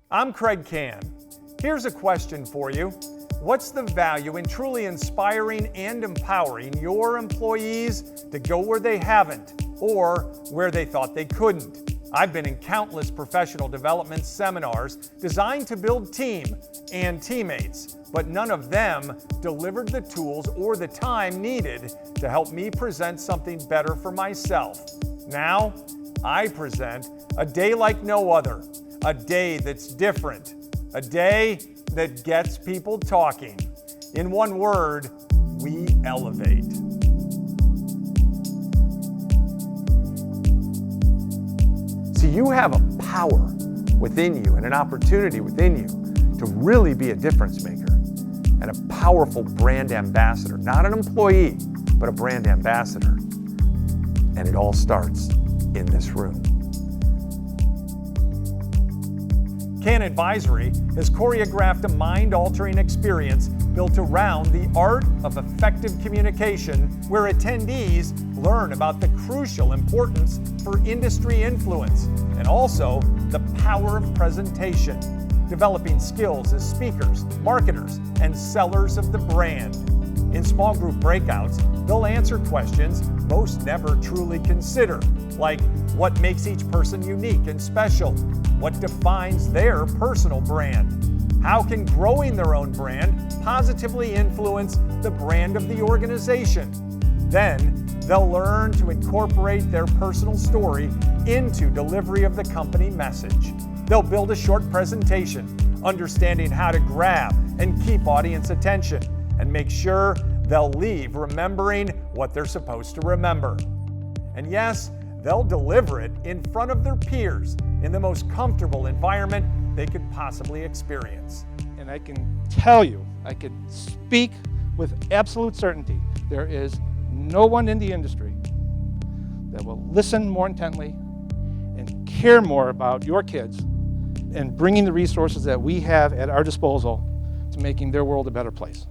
I'm Kraig Kann. Here's a question for you. What's the value in truly inspiring and empowering your employees to go where they haven't or where they thought they couldn't? I've been in countless professional development seminars designed to build team and teammates, but none of them delivered the tools or the time needed to help me present something better for myself. Now, I present a day like no other, a day that's different, a day that gets people talking. In one word, we elevate. See, you have a power within you and an opportunity within you to really be a difference maker and a powerful brand ambassador, not an employee, but a brand ambassador. And it all starts in this room. Kann Advisory has choreographed a mind-altering experience built around the art of effective communication, where attendees learn about the crucial importance for industry influence and also the power of presentation, developing skills as speakers, marketers, and sellers of the brand. In small group breakouts, they'll answer questions most never truly consider, like what makes each person unique and special? What defines their personal brand? How can growing their own brand positively influence the brand of the organization? Then they'll learn to incorporate their personal story into delivery of the company message. They'll build a short presentation, understanding how to grab and keep audience attention, and make sure they'll leave remembering what they're supposed to remember. And yes, they'll deliver it in front of their peers in the most comfortable environment they could possibly experience. And I can tell you, I could speak with absolute certainty, there is no one in the industry that will listen more intently and care more about your kids and bringing the resources that we have at our disposal to making their world a better place.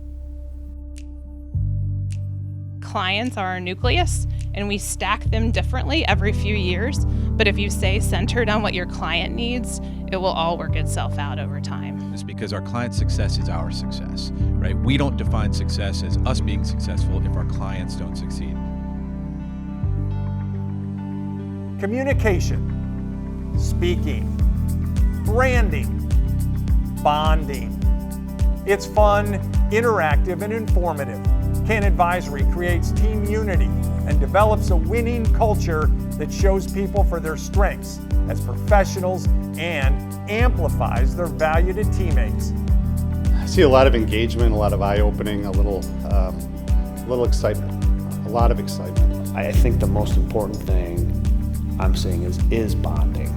Clients are our nucleus, and we stack them differently every few years. But if you stay centered on what your client needs, it will all work itself out over time. It's because our client's success is our success, right? We don't define success as us being successful if our clients don't succeed. Communication, speaking, branding, bonding. It's fun, interactive, and informative. Kann Advisory creates team unity and develops a winning culture that shows people for their strengths as professionals and amplifies their value to teammates. I see a lot of engagement, a lot of eye-opening, a little excitement, a lot of excitement. I think the most important thing I'm seeing is bonding.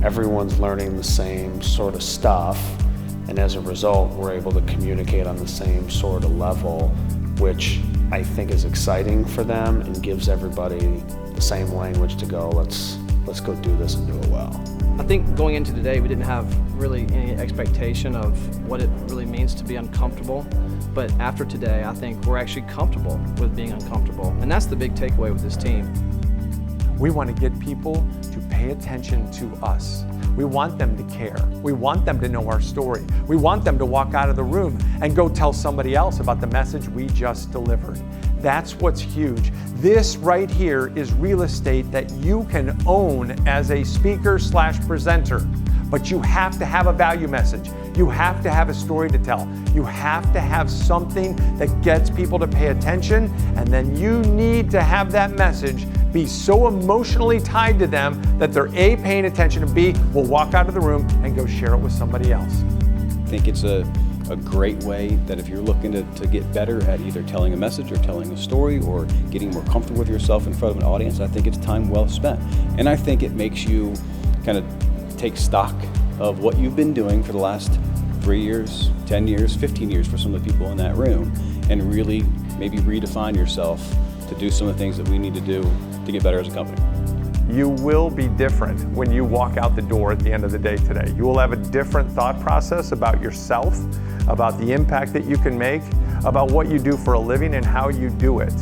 Everyone's learning the same sort of stuff, and as a result, we're able to communicate on the same sort of level, which I think is exciting for them and gives everybody the same language to go, let's go do this and do it well. I think going into today, we didn't have really any expectation of what it really means to be uncomfortable. But after today, I think we're actually comfortable with being uncomfortable. And that's the big takeaway with this team. We want to get people to pay attention to us. We want them to care. We want them to know our story. We want them to walk out of the room and go tell somebody else about the message we just delivered. That's what's huge. This right here is real estate that you can own as a speaker/presenter. But you have to have a value message. You have to have a story to tell. You have to have something that gets people to pay attention, and then you need to have that message be so emotionally tied to them that they're A, paying attention, and B, will walk out of the room and go share it with somebody else. I think it's a great way that if you're looking to get better at either telling a message or telling a story or getting more comfortable with yourself in front of an audience, I think it's time well spent. And I think it makes you kind of take stock of what you've been doing for the last 3 years, 10 years, 15 years for some of the people in that room, and really maybe redefine yourself to do some of the things that we need to do to get better as a company. You will be different when you walk out the door at the end of the day today. You will have a different thought process about yourself, about the impact that you can make, about what you do for a living and how you do it.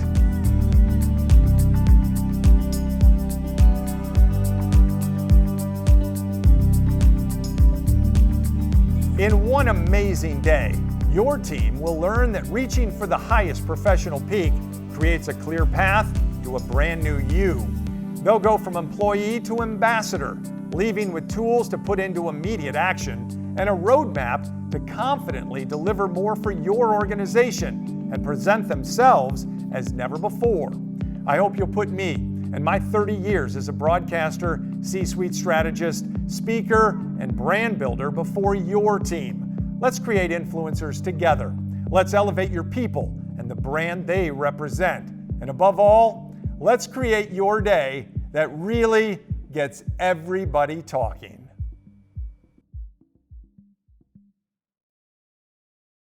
In one amazing day, your team will learn that reaching for the highest professional peak creates a clear path to a brand new you. They'll go from employee to ambassador, leaving with tools to put into immediate action and a roadmap to confidently deliver more for your organization and present themselves as never before. I hope you'll put me and my 30 years as a broadcaster, C-suite strategist, speaker, and brand builder before your team. Let's create influencers together. Let's elevate your people and the brand they represent. And above all, let's create your day that really gets everybody talking.